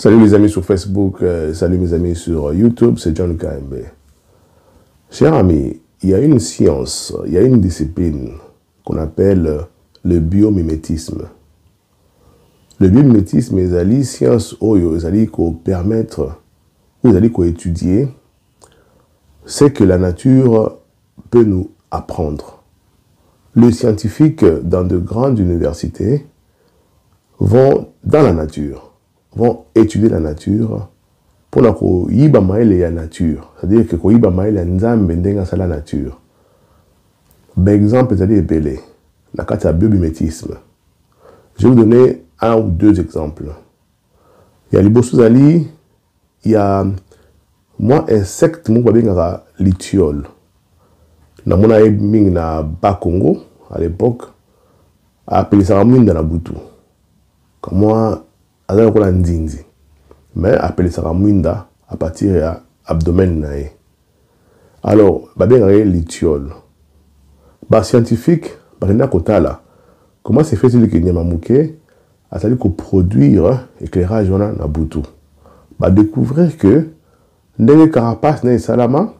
Salut les amis sur Facebook, salut mes amis sur YouTube, c'est John KMB. Chers amis, il y a une science, il y a une discipline qu'on appelle le biomimétisme. Le biomimétisme est une science qui permet d'étudier ce que la nature peut nous apprendre. Les scientifiques dans de grandes universités vont dans la nature, vont étudier la nature pour la nature. C'est-à-dire que la nature. Par exemple, c'est-à-dire belé, la carte à biomimétisme. Je vais vous donner un ou deux exemples. Il y a les bossous il y a moi insecte mon babengara litiole. Na mona ming na Bakongo à l'époque appelé ça dans la boutou. Comme moi azala ko la ndinzi. Mais appelé ça mwinda à partir de l'abdomen nae. Alors babengara litiole. Ba scientifique barina kotala. Comment c'est fait-il que nyamamouké a fallu qu'on produire éclairage na boutou. Ba découvrir que ndenge carapace na salama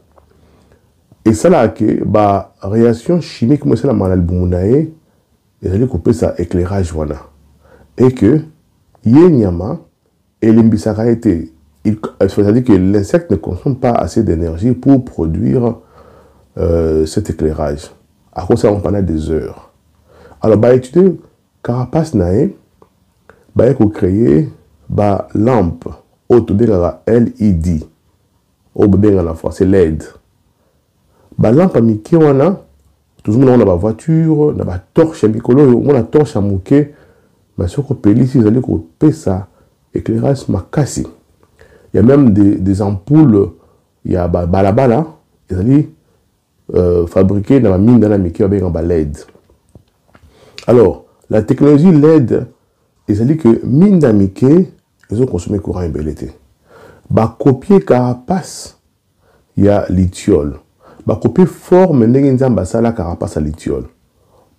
et ça là que ba réaction chimique moi c'est la malal bumunae et ça couper ça éclairage wana et que yenyama et l'imbisaka été c'est-à-dire que l'insecte ne consomme pas assez d'énergie pour produire cet éclairage à cause ça on pendant des heures. Alors ba étudier carapace nae ba ko créer ba lampe autobengara LED au bébé en français LED. Ba lampe à miki wana tout le monde a ba voiture, na ba torche mikolo, on a torche à mouké, mais ce qu'on peut ici, ils ko pesa éclairage makasi. Il y a même des ampoules, il y a ba balabala, ils allaient fabriquer dans la mine dans la miki avec un LED. Alors, la technologie LED, ils allaient que mine dans miki, ils ont consommé courant et belleté. Ba copier carapace, il y a litiole. Ba copier forme n'engenzamba sala carapace à litiole.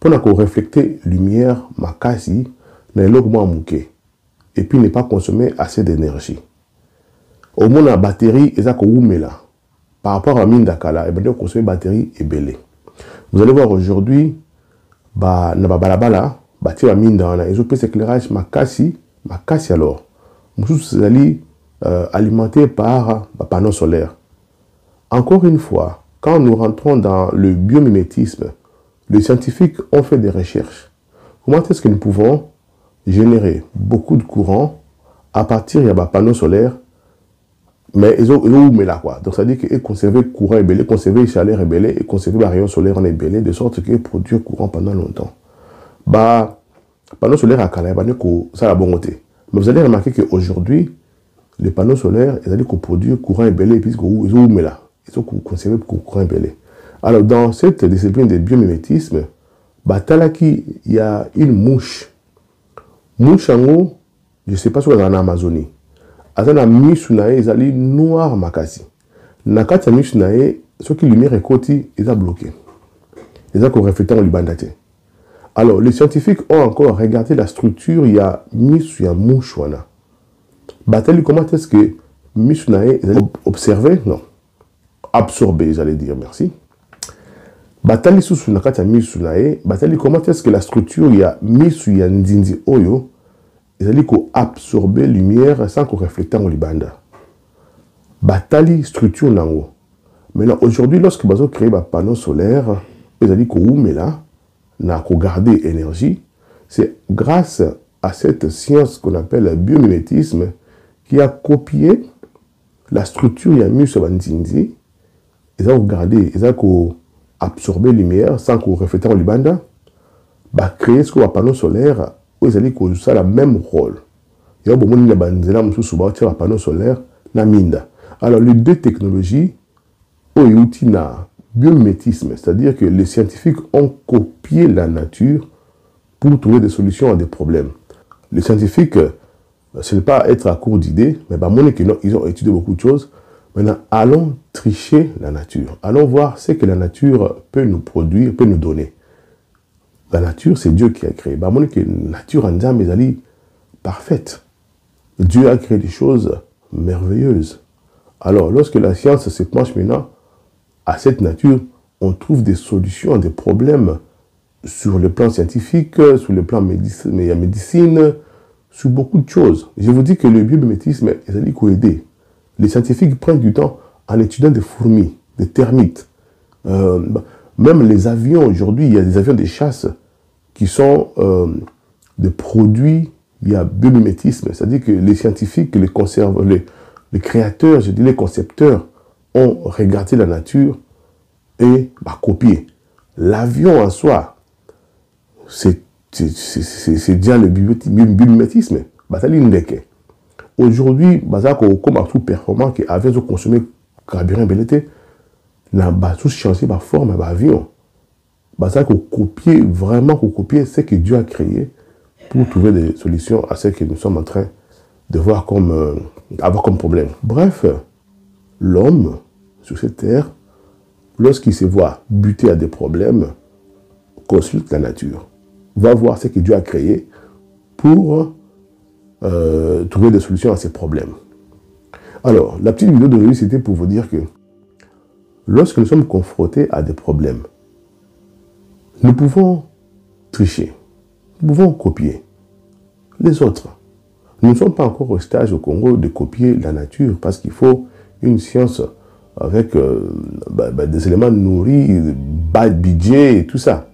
Pour qu'on refléter lumière makasi na eloko mouké. Et puis ne pas consommer assez d'énergie. Au moins la batterie est à koumela. Par rapport à mine dakala, et bien consommer batterie et belé. Vous allez voir aujourd'hui, ba na balabala, bâtir la mine dans la, ils ont pris éclairage makasi alors. Vous allez alimenté par panneaux solaires. Encore une fois, quand nous rentrons dans le biomimétisme, les scientifiques ont fait des recherches. Comment est-ce que nous pouvons générer beaucoup de courant à partir de panneaux solaires, mais ils ont mis là quoi. Donc ça veut dire qu'ils conserver courant ébélé, conserver chaleur ébélé et conserver rayon solaire en ébélé de sorte qu'ils produisent courant pendant longtemps. Panneaux solaires à Calais, ça la bonne côté. Mais vous allez remarquer qu'aujourd'hui, les panneaux solaires, ils allaient produire courant ébélé puisqu'ils ont mis là. Ils ont conservé courant ébélé. Alors, dans cette discipline de biomimétisme, il y a une mouche. Mouche en haut, je ne sais pas si elle est en Amazonie. Elle a mis sur les allaient noir makasi. Nakata mis sur les ce qui lumière est côté, ils ont bloqué. Ils ont reflété en libandate. Alors, les scientifiques ont encore regardé la structure, il y a mis sur la mouche. Batali, comment est-ce que Mishunae, ils allaient observer? Non. Absorber, j'allais dire, merci. Batali sous Nakata Mishunae, Batali, comment est-ce que la structure, il y a Mishuya Ndinzi Oyo, ils allaient absorber lumière sans qu'on reflète en libanda. Batali, structure nango. Maintenant, aujourd'hui, lorsque Bazo crée un panneau solaire, ils allaient mais là, n'a qu'à garder énergie. C'est grâce à cette science qu'on appelle le biomimétisme qui a copié la structure y a mis sur Banzinzi, ils ont regardé, ils ont absorbé lumière sans qu'on reflète en libanda, créer ce qu'on appelle panneau solaire, où ils allaient jouer ça le même rôle. Il y a beaucoup de banzela qui sont un panneau solaire na minda. Alors les deux technologies, na biomimétisme, c'est-à-dire que les scientifiques ont copié la nature pour trouver des solutions à des problèmes. Les scientifiques, ce n'est pas être à court d'idées, mais ils ont étudié beaucoup de choses. Maintenant, allons tricher la nature. Allons voir ce que la nature peut nous produire, peut nous donner. La nature, c'est Dieu qui a créé. La nature en Nzambe est parfaite. Dieu a créé des choses merveilleuses. Alors, lorsque la science se penche maintenant à cette nature, on trouve des solutions à des problèmes sur le plan scientifique, sur le plan médecine, sur beaucoup de choses. Je vous dis que le biomimétisme, c'est dit qu'on aide. Les scientifiques prennent du temps en étudiant des fourmis, des termites. Même les avions, aujourd'hui, il y a des avions de chasse qui sont des produits, il y a biomimétisme. C'est-à-dire que les scientifiques, les créateurs, je dis les concepteurs, ont regardé la nature et copié. L'avion en soi, c'est déjà le biomimétisme. Aujourd'hui, comme à tout performant qui avait consommé carburant belleté, n'a pas tout changé par forme d'avion. Copier vraiment copier ce que Dieu a créé pour trouver des solutions à ce que nous sommes en train de voir comme avoir comme problème. Bref, l'homme sur cette terre, lorsqu'il se voit buter à des problèmes, consulte la nature, va voir ce que Dieu a créé pour trouver des solutions à ces problèmes. Alors, la petite vidéo d'aujourd'hui, c'était pour vous dire que lorsque nous sommes confrontés à des problèmes, nous pouvons tricher, nous pouvons copier les autres. Nous ne sommes pas encore au stage au Congo de copier la nature parce qu'il faut une science avec des éléments nourris, bas budget et tout ça.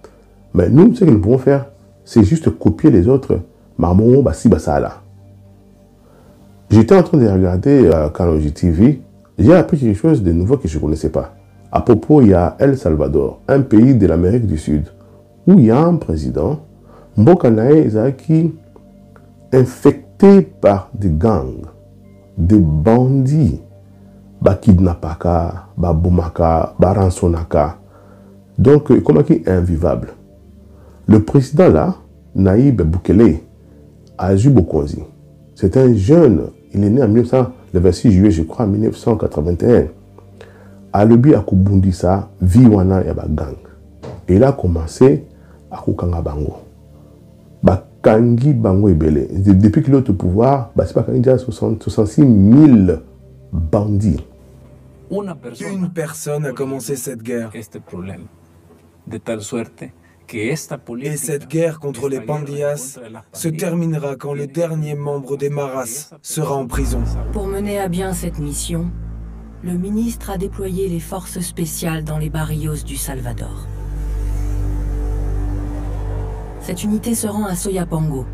Mais nous, ce que nous pouvons faire, c'est juste copier les autres. Marmon, Bassi, Bassala. J'étais en train de regarder Kanoji TV. J'ai appris quelque chose de nouveau que je ne connaissais pas. À propos, il y a El Salvador, un pays de l'Amérique du Sud, où il y a un président, Mbokanae Zaki, infecté par des gangs, des bandits, Kidnapaka, Boumaka, Ransonaka. Donc, comment qui est invivable. Le président là, Naïb Boukele, Azu Bokonzi, c'est un jeune, il est né en 1900, le 26 juillet, je crois, en 1981. Alobi a Kubundisa, Viwana et gang. Et il a commencé à Kukanga Bango. Bakangi Bango Ebele. Depuis qu'il est au pouvoir, c'est pas qu'il y a 66 000 bandits. Une personne a commencé cette guerre. Et cette guerre contre les pandillas se terminera quand le dernier membre des Maras sera en prison. Pour mener à bien cette mission, le ministre a déployé les forces spéciales dans les barrios du Salvador. Cette unité se rend à Soyapango,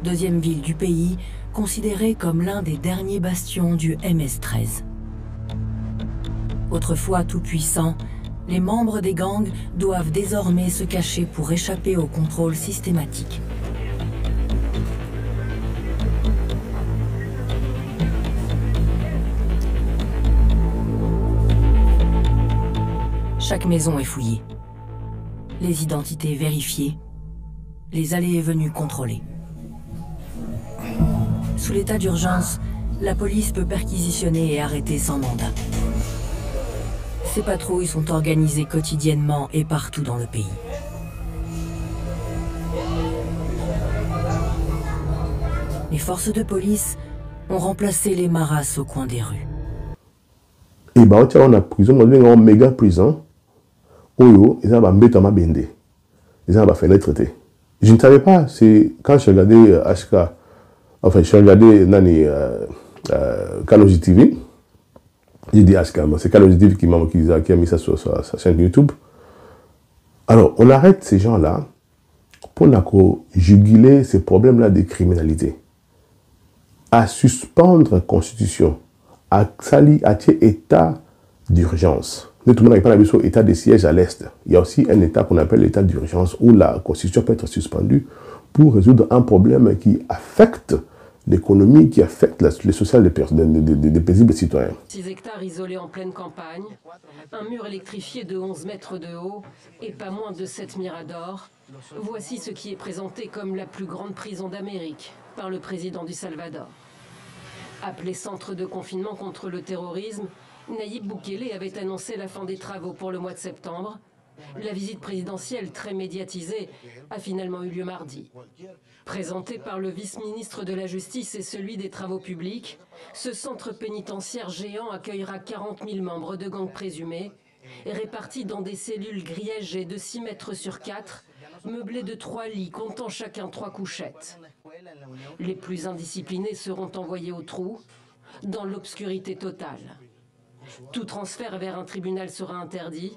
deuxième ville du pays, considérée comme l'un des derniers bastions du MS-13. Autrefois tout puissants, les membres des gangs doivent désormais se cacher pour échapper au contrôle systématique. Chaque maison est fouillée, les identités vérifiées, les allées et venues contrôlées. Sous l'état d'urgence, la police peut perquisitionner et arrêter sans mandat. Ces patrouilles sont organisées quotidiennement et partout dans le pays. Les forces de police ont remplacé les maras au coin des rues. Et bah, on a prison, on a une méga prison. Oyo, ils ont mis ma bende. Ils ont fait les traités. Je ne savais pas, c'est quand je regardais HK, enfin, je regardais Nani Kanoji TV. J'ai dit HK, c'est Kanoji TV qui a mis ça sur sa chaîne YouTube. Alors, on arrête ces gens-là pour juguler ces problèmes-là de criminalité. À suspendre la Constitution, à sali à état d'urgence. Tout le monde n'a pas l'habitude état de siège à l'Est. Il y a aussi un état qu'on appelle l'état d'urgence où la Constitution peut être suspendue pour résoudre un problème qui affecte l'économie, qui affecte le social des paisibles citoyens. 6 hectares isolés en pleine campagne, un mur électrifié de 11 mètres de haut et pas moins de 7 miradors. Voici ce qui est présenté comme la plus grande prison d'Amérique par le président du Salvador. Appelé centre de confinement contre le terrorisme, Nayib Bukele avait annoncé la fin des travaux pour le mois de septembre, La visite présidentielle très médiatisée a finalement eu lieu mardi. Présenté par le vice-ministre de la Justice et celui des Travaux publics, ce centre pénitentiaire géant accueillera 40 000 membres de gangs présumés, répartis dans des cellules grillagées de 6 mètres sur 4, meublées de 3 lits comptant chacun 3 couchettes. Les plus indisciplinés seront envoyés au trou, dans l'obscurité totale. Tout transfert vers un tribunal sera interdit.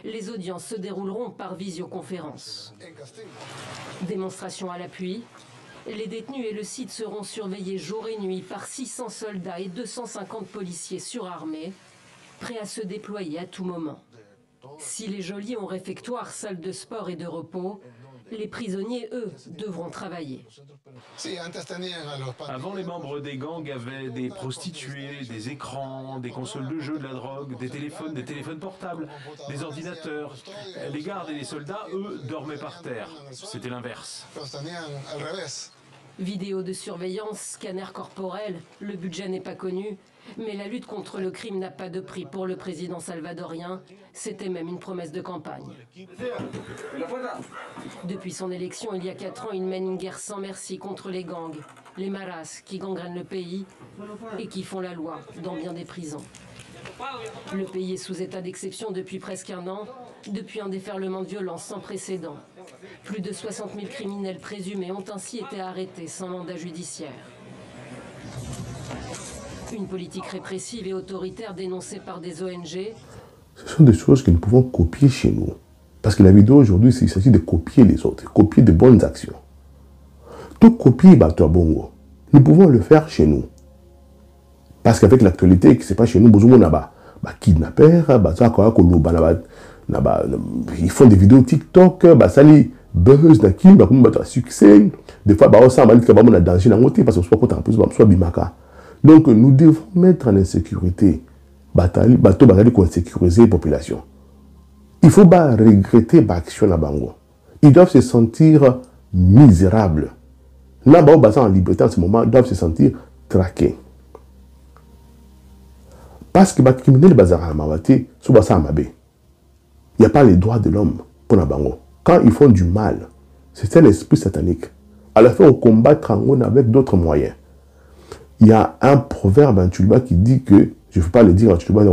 Les audiences se dérouleront par visioconférence. Démonstration à l'appui, les détenus et le site seront surveillés jour et nuit par 600 soldats et 250 policiers surarmés, prêts à se déployer à tout moment. Si les geôliers ont réfectoire, salle de sport et de repos, les prisonniers, eux, devront travailler. Avant, les membres des gangs avaient des prostituées, des écrans, des consoles de jeux, de la drogue, des téléphones portables, des ordinateurs. Les gardes et les soldats, eux, dormaient par terre. C'était l'inverse. Vidéo de surveillance, scanner corporel, le budget n'est pas connu, mais la lutte contre le crime n'a pas de prix pour le président salvadorien. C'était même une promesse de campagne. Depuis son élection il y a 4 ans, il mène une guerre sans merci contre les gangs, les maras qui gangrènent le pays et qui font la loi dans bien des prisons. Le pays est sous état d'exception depuis presque 1 an, depuis un déferlement de violence sans précédent. Plus de 60 000 criminels présumés ont ainsi été arrêtés sans mandat judiciaire. Une politique répressive et autoritaire dénoncée par des ONG. Ce sont des choses que nous pouvons copier chez nous. Parce que la vidéo aujourd'hui, il s'agit de copier les autres, copier de bonnes actions. Tout copier Bato Bongo, nous pouvons le faire chez nous. Parce qu'avec l'actualité, ce n'est pas chez nous, kidnappers, ils font des vidéos TikTok, buzz, succès. Des fois, on a danger parce que soit bimaka. Donc, nous devons mettre en insécurité, sécuriser la population. Il ne faut pas regretter l'action à Bango. Ils doivent se sentir misérables. Là-bas, en liberté en ce moment, ils doivent se sentir traqués. Parce que les criminels il n'y a pas les droits de l'homme pour Nabango. Quand ils font du mal, c'est un esprit satanique. À la fin, on combat avec d'autres moyens. Il y a un proverbe en Tchouba qui dit que, je ne veux pas le dire en Tchouba,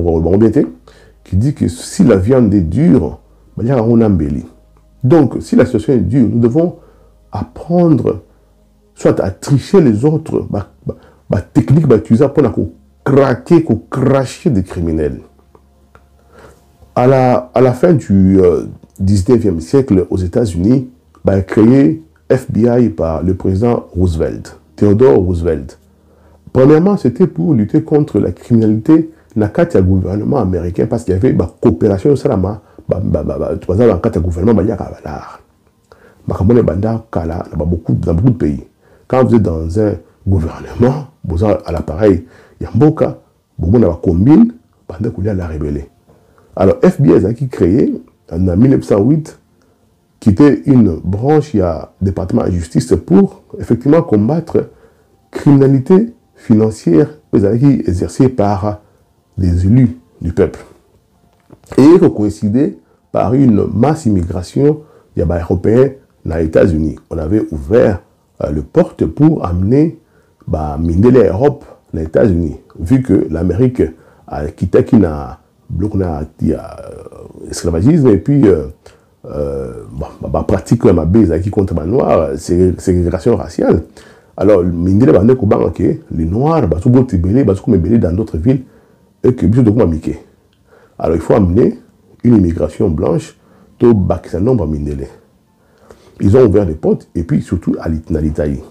qui dit que si la viande est dure, il y a un embelli. Donc, si la situation est dure, nous devons apprendre soit à tricher les autres, technique utiliser pour craquer, pour cracher des criminels. À la fin du 19e siècle, aux États-Unis, créé FBI par le président Roosevelt, Theodore Roosevelt. Premièrement, c'était pour lutter contre la criminalité dans le gouvernement américain parce qu'il y avait une coopération dans le gouvernement dans beaucoup de pays. Quand vous êtes dans un gouvernement, vous avez à l'appareil, il y a un cas, vous avez une combine pendant qu'il y a la rébellion. Alors, FBI a créé en 1908, qui était une branche, il y a un département de justice pour effectivement combattre la criminalité financière exercée par des élus du peuple. Et coïncidé par une masse immigration européenne dans les États-Unis. On avait ouvert le porte pour amener l'Europe dans les États-Unis, vu que l'Amérique a quitté l'esclavagisme et puis pratique ma base qui contre les noirs, c'est ségrégation raciale. Alors, les noirs sont dans d'autres villes et que alors, il faut amener une immigration blanche de nombre mindélé. Ils ont ouvert les portes et puis surtout à l'Italie.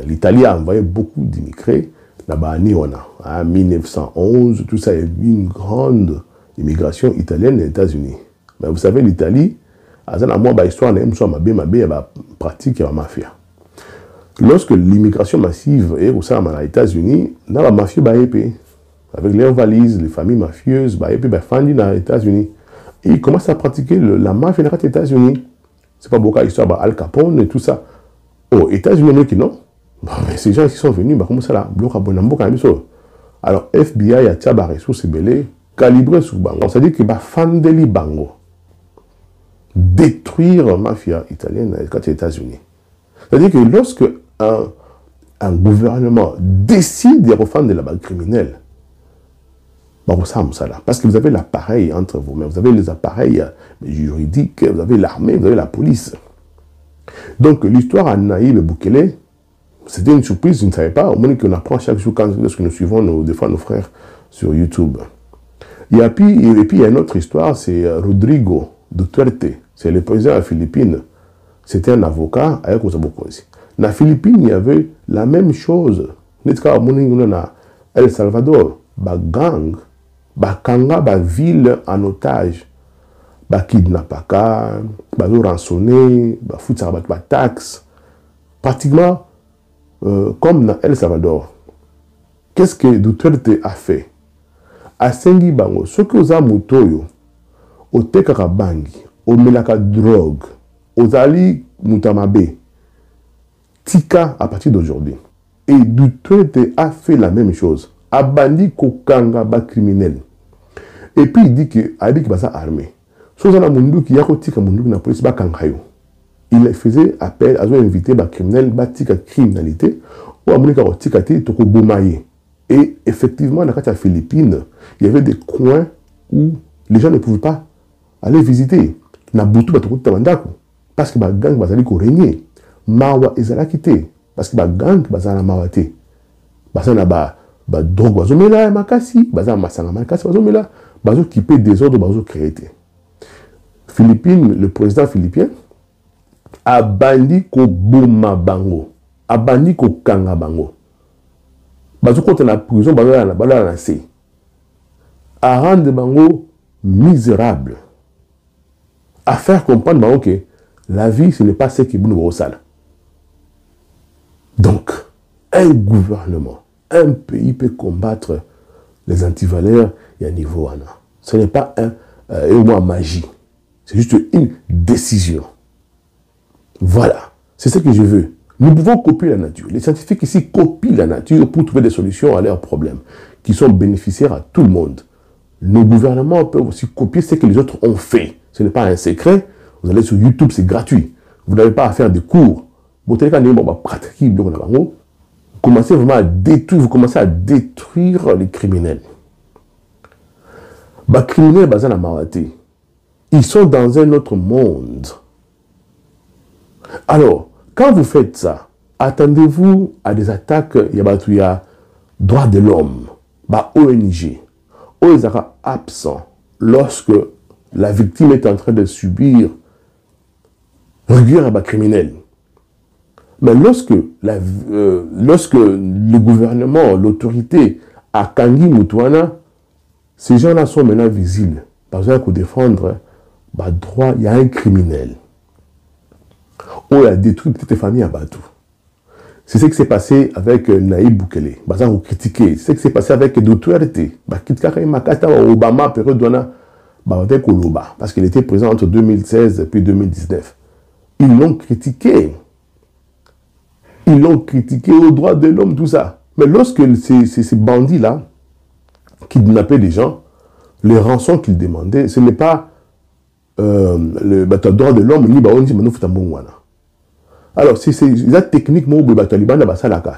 L'Italie a envoyé beaucoup d'immigrés là-bas en 1911, tout ça, il y a eu une grande immigration italienne aux États-Unis. Mais vous savez, l'Italie, à une histoire, il y a pratique, il y a la mafia. Lorsque l'immigration massive est aux États-Unis, la mafia avec leurs valises, les familles mafieuses, dans les États-Unis. Et ils commencent à pratiquer la mafia dans les États-Unis. Ce n'est pas beaucoup d'histoire, Al Capone et tout ça. Aux États-Unis, non. Mais ces gens qui sont venus, comment ça là? Alors, FBI a des ressources calibrées sur Bango. C'est-à-dire qu'il va fandeli Bango. détruire la mafia italienne quand les États-Unis. C'est-à-dire que lorsque un gouvernement décide de reprendre de la banque criminelle, parce que vous avez l'appareil entre vous, mais vous avez les appareils juridiques, vous avez l'armée, vous avez la police. Donc l'histoire à Nayib Bukele, c'était une surprise, je ne savais pas, au moins qu'on apprend chaque jour lorsque nous suivons des fois nos frères sur YouTube. Et puis il y a une autre histoire, c'est Rodrigo Duterte, c'est le président des Philippines. C'était un avocat avec Osabokosi. Dans les Philippines, il y avait la même chose. El Salvador, ba gang, ba kanga, ba ville en otage, ba kidnappaka, ba rançonné, ba foutre ba taxe. Pratiquement comme dans El Salvador. Qu'est-ce que Duterte a fait? A Sengi Bango, ce que vous avez mutoyo, au tekaka bangi, au melaka drogue, aux ali mutamabe, tika à partir d'aujourd'hui. Et Duterte a fait la même chose. A bandi kokanga ba criminel. Et puis il dit que Abik basa armé. Sozana mundu qui yako tika mundu na police ba kangayo. Il faisait appel à inviter ba criminel ba tika criminalité ou à monika tika ti toko bomaye. Et effectivement dans les Philippines, il y avait des coins où les gens ne pouvaient pas aller visiter. Na butu ba toko tamandako parce que ba gang bazali ko régner. Mawa ezala quitté parce que ba gang bazala mawate. Bazana ba drogue bazomela makasi, bazana masanga makasi bazomela, bazo kiper des ordres bazo créer. Philippines, le président philippien a bandi ko boma bango, a bandi ko kanga bango. Bazo contre la prison bazala na se. A rendre bango misérable. À faire comprendre bango que la vie ce n'est pas ce qui nous ressemble. Donc, un gouvernement, un pays peut combattre les antivaleurs et à niveau ANA. Ce n'est pas un moins magie. C'est juste une décision. Voilà. C'est ce que je veux. Nous pouvons copier la nature. Les scientifiques ici copient la nature pour trouver des solutions à leurs problèmes qui sont bénéficiaires à tout le monde. Nos gouvernements peuvent aussi copier ce que les autres ont fait. Ce n'est pas un secret. Vous allez sur YouTube, c'est gratuit. Vous n'avez pas à faire des cours. Vous commencez vraiment à détruire, vous commencez à détruire les criminels. Les criminels, ils sont dans un autre monde. Alors, quand vous faites ça, attendez-vous à des attaques, il y a droits de l'homme, ONG, ils sont absents lorsque la victime est en train de subir rigueur à criminel. Mais lorsque le gouvernement, l'autorité a Kangi Mutuana, ces gens-là sont maintenant visibles. Parce qu'il faut défendre le droit, il y a un criminel. Ou il a détruit petite famille à Batou. C'est ce qui s'est passé avec Nayib Bukele. Vous critiquez. C'est ce qui s'est passé avec Duterte. Obama, période parce qu'il était présent entre 2016 et puis 2019. Ils l'ont critiqué. Ils l'ont critiqué aux droits de l'homme, tout ça. Mais lorsque ces bandits-là kidnappaient des gens, les rançons qu'ils demandaient, ce n'est pas le droit de l'homme, ni alors, c'est techniquement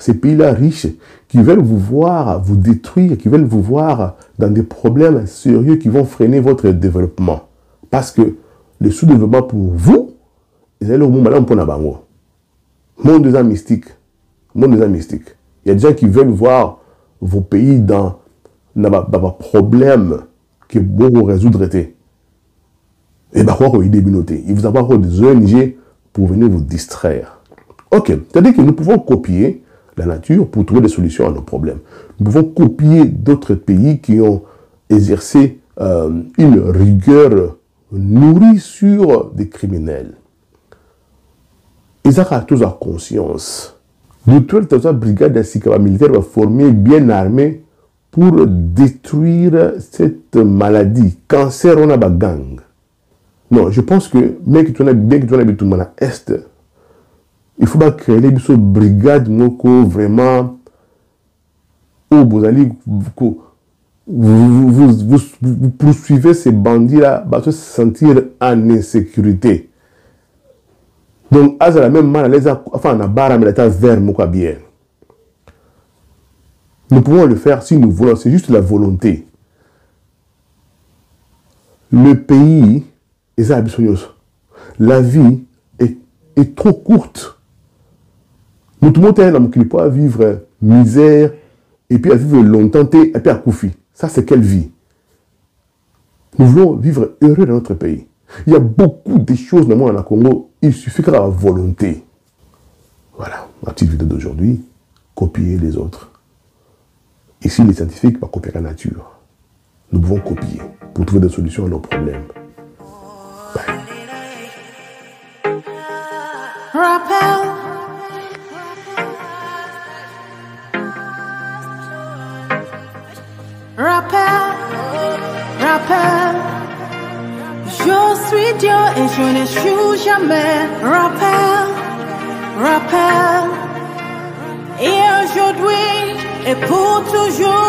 ces pays-là riches qui veulent vous voir vous détruire, qui veulent vous voir dans des problèmes sérieux qui vont freiner votre développement. Parce que le sous-développement pour vous, c'est le moment pour Nabango. Monde des mystiques. Monde des mystiques. Il y a des gens qui veulent voir vos pays dans des problèmes que vous résoudre. Et bien, il vous avoir des ONG pour venir vous distraire. Ok, c'est-à-dire que nous pouvons copier la nature pour trouver des solutions à nos problèmes. Nous pouvons copier d'autres pays qui ont exercé une rigueur nourrie sur des criminels. Ils ont tous en conscience. Nous toute la brigade d'Assikaba militaire va former bien armée pour détruire cette maladie. Cancer, on a ba gang. Non, je pense que bien que tu en bien tout le monde à Est, il faut pas créer une brigade moko vraiment où vous allez vous poursuivez ces bandits-là pour se sentir en insécurité. Donc, à la même manière, enfin, on a barre, mais la vers moi bien. Nous pouvons le faire si nous voulons, c'est juste la volonté. Le pays est ambitieux. La vie est trop courte. Nous tout le monde est un homme qui ne peut pas vivre misère et puis à vivre longtemps et puis à Koufi. Ça, c'est quelle vie? Nous voulons vivre heureux dans notre pays. Il y a beaucoup de choses dans le monde en Congo. Il suffit de la volonté. Voilà, ma petite vidéo d'aujourd'hui. Copier les autres. Ici, les scientifiques vont copier la nature. Nous pouvons copier pour trouver des solutions à nos problèmes. Bye. Rappel. Rappel. Rappel. Je suis Dieu et je n'échoue jamais. Rappel. Rappel. Et aujourd'hui et pour toujours.